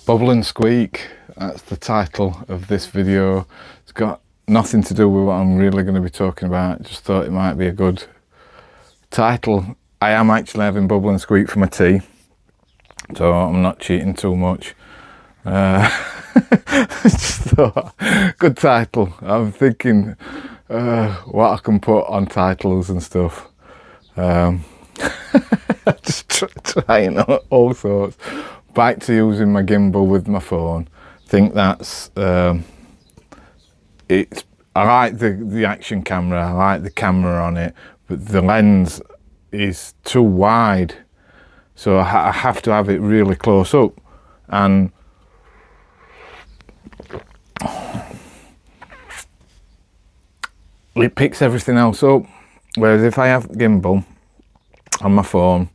Bubble and Squeak, that's the title of this video. It's got nothing to do with what I'm really going to be talking about. Just thought it might be a good title. I am actually having Bubble and Squeak for my tea, so I'm not cheating too much. Just thought, good title. I'm thinking what I can put on titles and stuff. Just trying all sorts. Back to using my gimbal with my phone. Think that's it's. I like the action camera. I like the camera on it, but the lens is too wide, so I have to have it really close up, and it picks everything else up. Whereas if I have gimbal on my phone,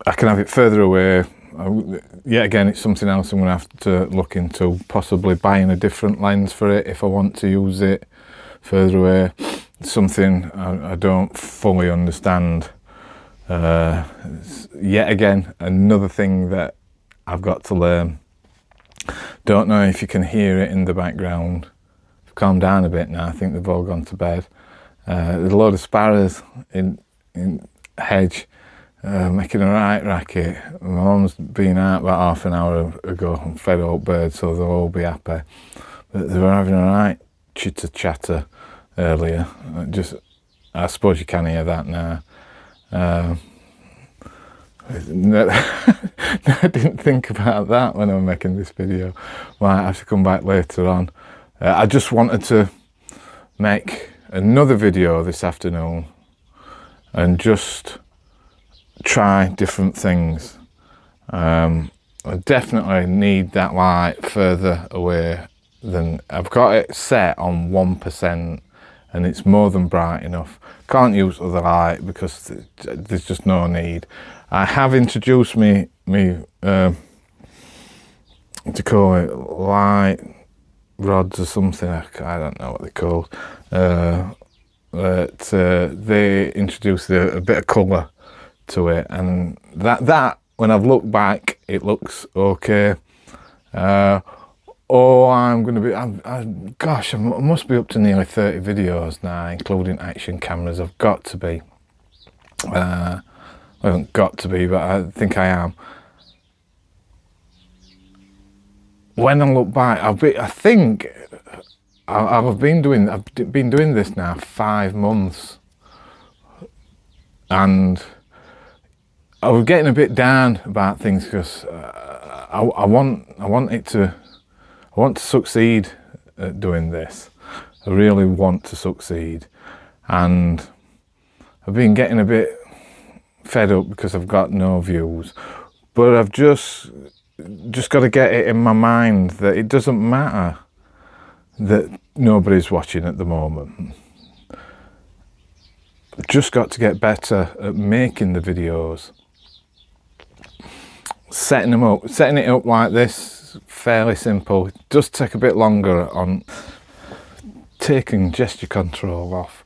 I can have it further away. Yet again, it's something else I'm going to have to look into, possibly buying a different lens for it if I want to use it further away. It's something I don't fully understand. Yet again, another thing that I've got to learn. Don't know if you can hear it in the background. I've calmed down a bit now. I think they've all gone to bed. There's a load of sparrows in a hedge. Making a right racket. My mum's been out about half an hour ago and fed up birds, so they'll all be happy. But they were having a right chitter chatter earlier. I suppose you can hear that now. I didn't think about that when I was making this video. Might have to come back later on. I just wanted to make another video this afternoon and just try different things. I definitely need that light further away than I've got it set on 1%, and it's more than bright enough. Can't use other light because there's just no need. I have introduced me to call it light rods or something. I don't know what they're called. But they introduced a bit of colour to it, and that when I've looked back, it looks okay. I'm going to be, gosh, I must be up to nearly 30 videos now, including action cameras. I've got to be. I haven't got to be, but I think I am. When I look back, I've been doing this now 5 months, and I was getting a bit down about things because I want to succeed at doing this. I really want to succeed, and I've been getting a bit fed up because I've got no views. But I've just got to get it in my mind that it doesn't matter that nobody's watching at the moment. I've just got to get better at making the videos. Setting it up like this, fairly simple. It does take a bit longer on taking gesture control off,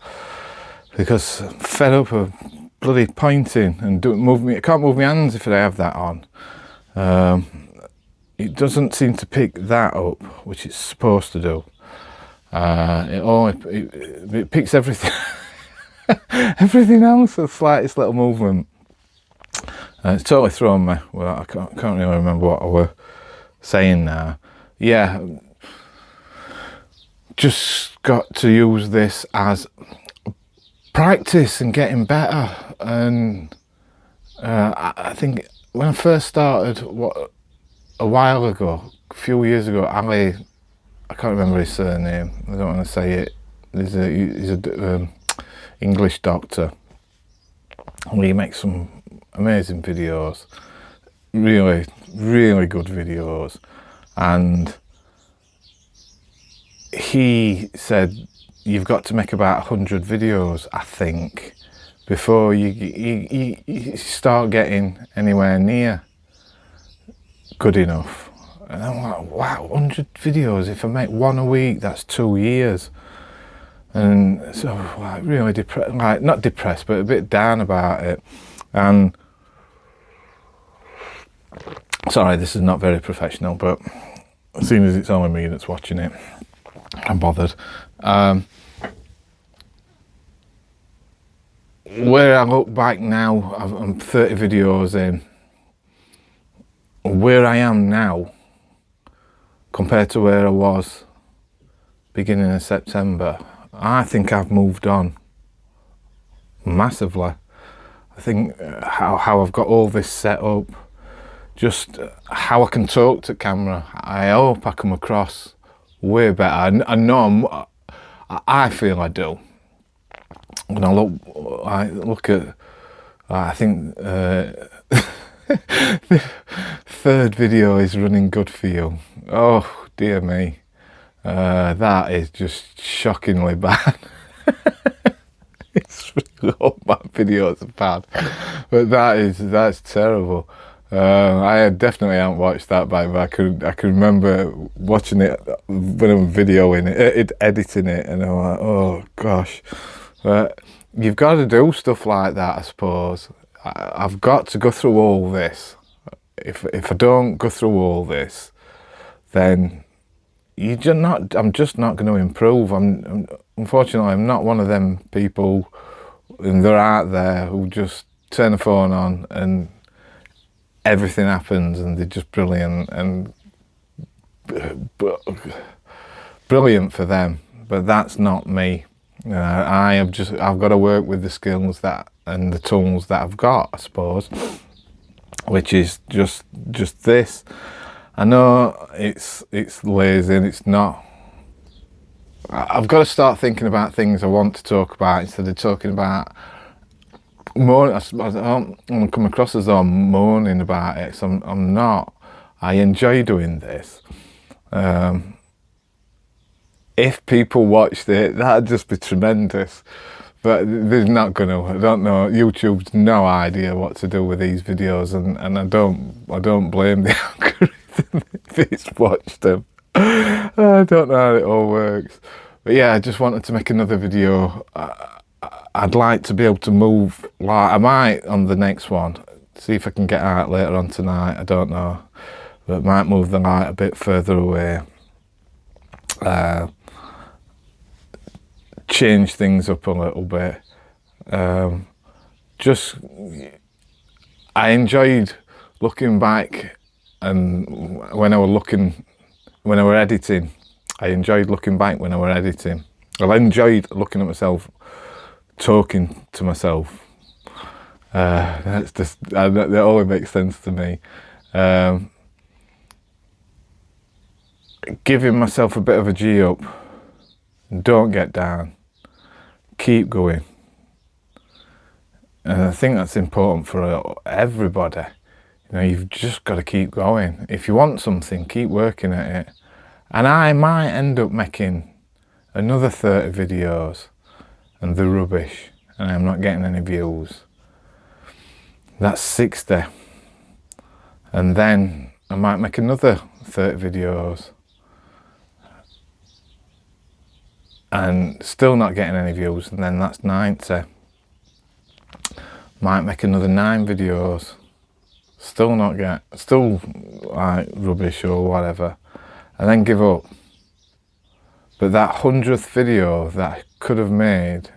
because I'm fed up of bloody pointing and I can't move my hands if I have that on. It doesn't seem to pick that up, which it's supposed to do. It picks everything, everything else, the slightest little movement. It's totally thrown me. Well, I can't really remember what I was saying now. Yeah, just got to use this as practice and getting better. And I think when I first started, a while ago, a few years ago, Ali, I can't remember his surname. I don't want to say it. He's a English doctor. He makes some amazing videos, really, really good videos. And he said you've got to make about 100 videos, I think, before you start getting anywhere near good enough. And I'm like, wow, 100 videos, if I make one a week, that's 2 years. And so, like, really not depressed, but a bit down about it. And Sorry, this is not very professional, but seeing as it's only me that's watching it, I'm bothered. Where I look back now, I'm 30 videos in, where I am now compared to where I was beginning of September, I think I've moved on massively. I think how I've got all this set up, just how I can talk to camera, I hope I come across way better. I know I feel I do. When I look at, I think the third video is running good for you. Oh dear me, that is just shockingly bad. It's all my videos are bad, but that's terrible. I definitely haven't watched that back, but I can remember watching it when I'm videoing it, editing it, and I'm like, oh gosh. But you've got to do stuff like that, I suppose. I've got to go through all this. If I don't go through all this, then I'm just not going to improve. Unfortunately, I'm not one of them people, and they're out there, who just turn the phone on and everything happens and they're just brilliant, and brilliant for them. But that's not me. I've got to work with the skills and the tools that I've got, I suppose, which is just this. I know it's lazy and it's not. I've got to start thinking about things I want to talk about instead of talking about more. I don't want to come across as though I'm moaning about it, so I'm not. I enjoy doing this. If people watched it, that'd just be tremendous. But they're not gonna. I don't know. YouTube's no idea what to do with these videos, and I don't blame the algorithm if it's watched them. I don't know how it all works. But yeah, I just wanted to make another video. I'd like to be able to move. Like, I might on the next one. See if I can get out later on tonight. I don't know, but might move the light a bit further away. Change things up a little bit. I enjoyed looking back, and when I were editing, I enjoyed looking back when I were editing. I enjoyed looking at myself, talking to myself. That's just, that only makes sense to me. Giving myself a bit of a G up. Don't get down. Keep going. And I think that's important for everybody. You know, you've just got to keep going. If you want something, keep working at it. And I might end up making another 30 videos and they're rubbish and I'm not getting any views. That's 60. And then I might make another 30 videos and still not getting any views, and then that's 90. Might make another 9 videos, still like rubbish or whatever, and then give up. But that 100th video that I could have made,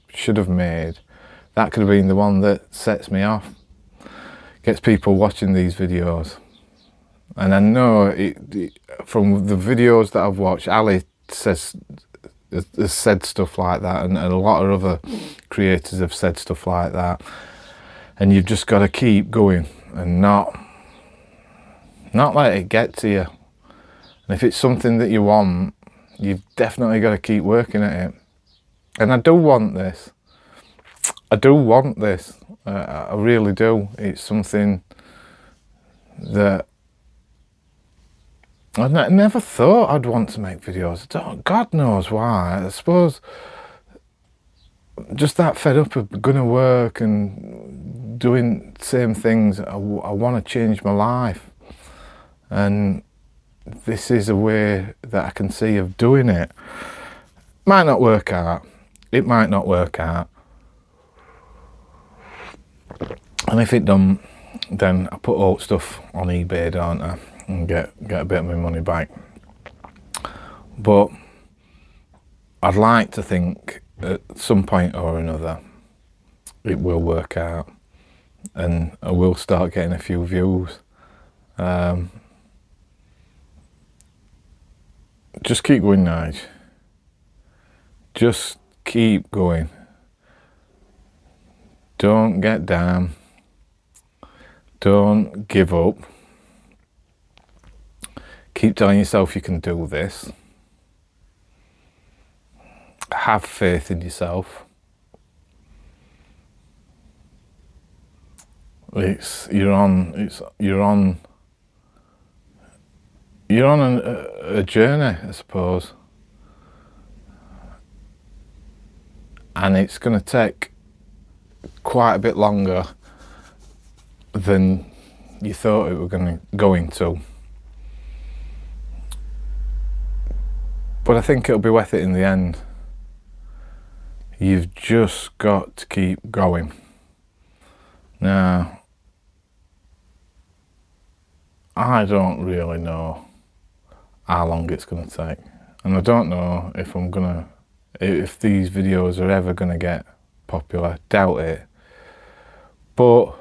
should have made, that could have been the one that sets me off, gets people watching these videos. And I know from the videos that I've watched, Ali has said stuff like that, and a lot of other creators have said stuff like that. And you've just got to keep going and not let it get to you. And if it's something that you want, you've definitely got to keep working at it. And I do want this. I do want this. I really do. It's something that I never thought I'd want to make videos. God knows why. I suppose just that fed up of going to work and doing the same things. I want to change my life. And this is a way that I can see of doing it. Might not work out. It might not work out. And if it don't, then I put old stuff on eBay, don't I, and get a bit of my money back. But I'd like to think at some point or another it will work out and I will start getting a few views. Just keep going, Nige. Just keep going. Don't get down. Don't give up. Keep telling yourself you can do this. Have faith in yourself. You're on a journey, I suppose, and it's going to take quite a bit longer than you thought it were going to. But I think it'll be worth it in the end. You've just got to keep going. Now, I don't really know how long it's going to take, and I don't know if these videos are ever going to get popular. Doubt it. But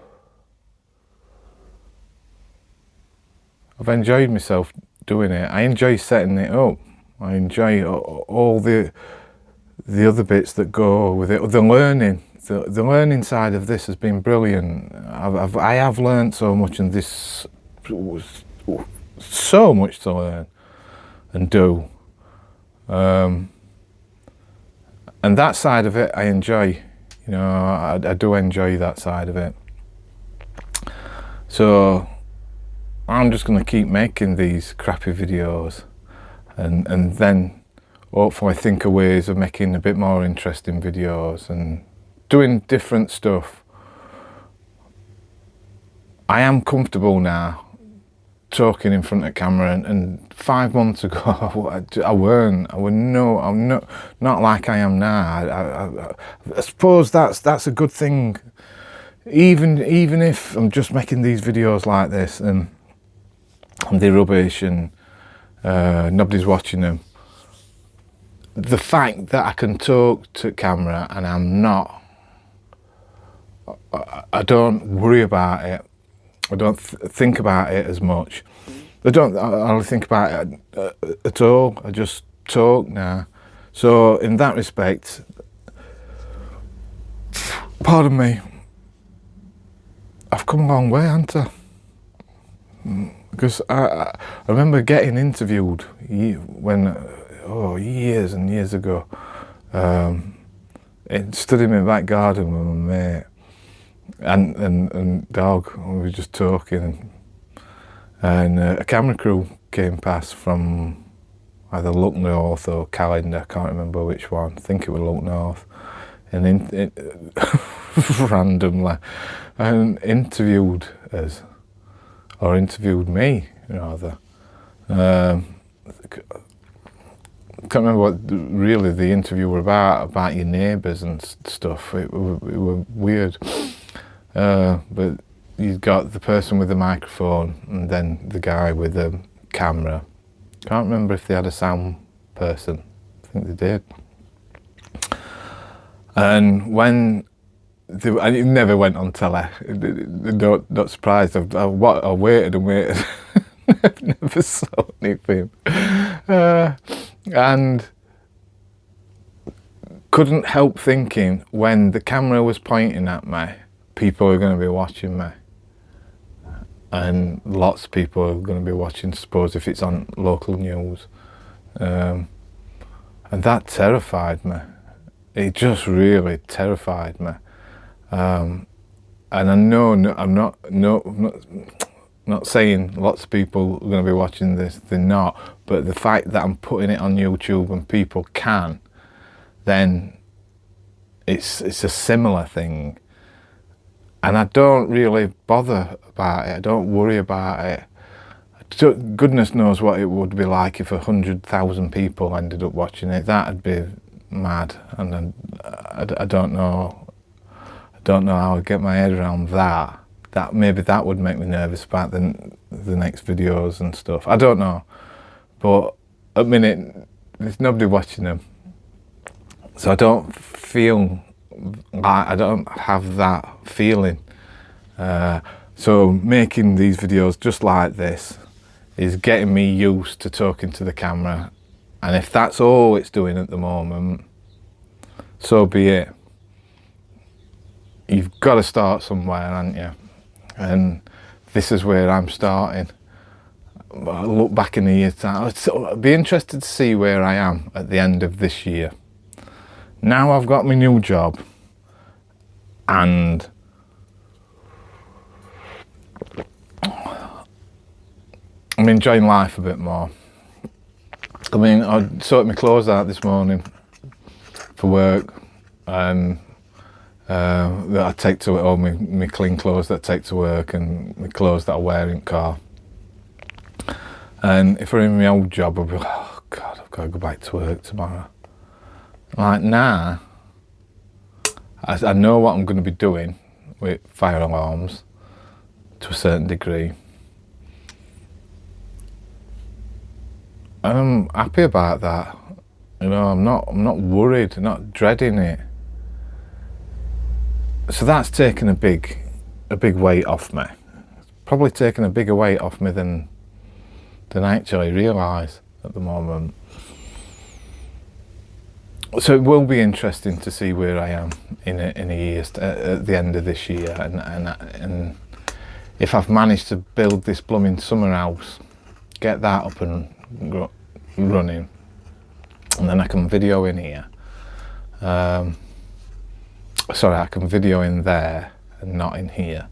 I've enjoyed myself doing it. I enjoy setting it up. I enjoy all the other bits that go with it. The learning side of this has been brilliant. I have learned so much, and this was so much to learn and do. And that side of it I enjoy. You know, I do enjoy that side of it. So I'm just going to keep making these crappy videos and then hopefully think of ways of making a bit more interesting videos and doing different stuff. I am comfortable now talking in front of camera, and 5 months ago I'm not like I am now. I suppose that's a good thing. Even if I'm just making these videos like this and they're rubbish and nobody's watching them, the fact that I can talk to camera and I don't worry about it. I don't think about it as much. I don't think about it at all. I just talk now. So in that respect, pardon me, I've come a long way, haven't I? Because I remember getting interviewed years and years ago. Stood in my back garden with my mate and dog. We were just talking, and a camera crew came past from either Look North or Calendar. I can't remember which one. I think it was Look North, and randomly, and interviewed us, or interviewed me rather. Can't remember what really the interview were about your neighbours and stuff. It were weird. But you've got the person with the microphone and then the guy with the camera. Can't remember if they had a sound person. I think they did. And when and it never went on telly. Not surprised. I waited and waited. I've never saw anything. And couldn't help thinking, when the camera was pointing at me, people are going to be watching me. And lots of people are going to be watching, suppose, if it's on local news. And that terrified me. It just really terrified me. And I know I'm not saying lots of people are going to be watching this, they're not, but the fact that I'm putting it on YouTube and people can, then it's a similar thing. And I don't really bother about it, I don't worry about it. Goodness knows what it would be like if 100,000 people ended up watching it. That'd be mad, and I don't know how I'd get my head around that. that maybe that would make me nervous about the next videos and stuff. I don't know, but at the minute there's nobody watching them, so I don't feel like, I don't have that feeling. So making these videos just like this is getting me used to talking to the camera, and if that's all it's doing at the moment, so be it. You've got to start somewhere, haven't you? And this is where I'm starting. I look back in a year's time, I'd be interested to see where I am at the end of this year. Now I've got my new job and I'm enjoying life a bit more. I mean, I sorted my clothes out this morning for work, and that I take to all my clean clothes that I take to work, and my clothes that I wear in car. And if I'm in my old job, I'll be like, oh God, I've got to go back to work tomorrow. Like, nah, I know what I'm going to be doing with fire alarms to a certain degree. And I'm happy about that. You know, I'm not worried, not dreading it. So that's taken a big weight off me. It's probably taken a bigger weight off me than I actually realise at the moment. So it will be interesting to see where I am in a year, at the end of this year, and if I've managed to build this blooming summer house, get that up and running, and then I can video in here. Sorry, I can video in there and not in here,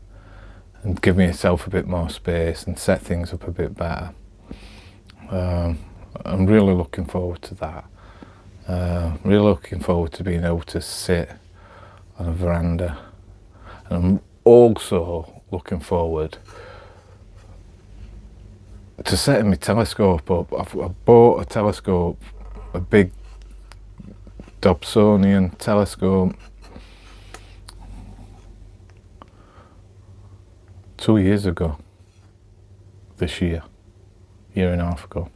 and give myself a bit more space and set things up a bit better. I'm really looking forward to that. Really looking forward to being able to sit on a veranda, and I'm also looking forward to setting my telescope up. I've bought a telescope, a big Dobsonian telescope, 2 years ago, this year and a half ago.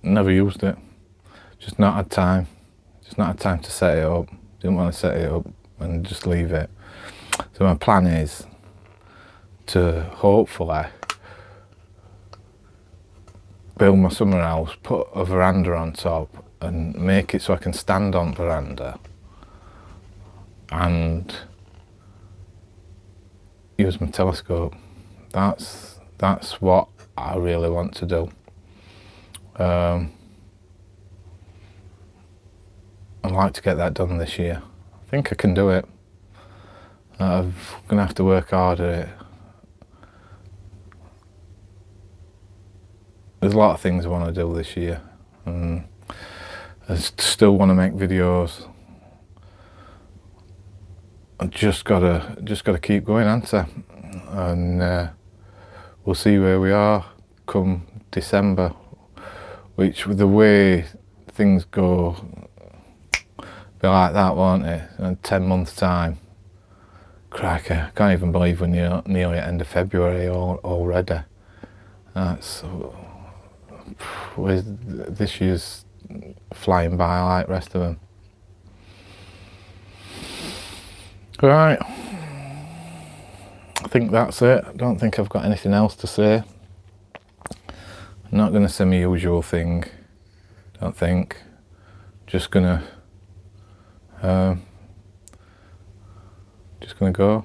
Never used it, just not had time to set it up. Didn't want to set it up and just leave it. So my plan is to hopefully build my summer house, put a veranda on top, and make it so I can stand on veranda and use my telescope. That's what I really want to do. I'd like to get that done this year. I think I can do it. I'm gonna have to work hard at it. There's a lot of things I want to do this year, and I still want to make videos. I just gotta keep going, haven't I? And we'll see where we are come December, which with the way things go, be like that, won't it? In 10 months time. Crikey, I can't even believe we're nearly at end of February already. That's this year's flying by like the rest of them. Right, I think that's it. I don't think I've got anything else to say. I'm not going to say my usual thing, don't think. Just gonna go.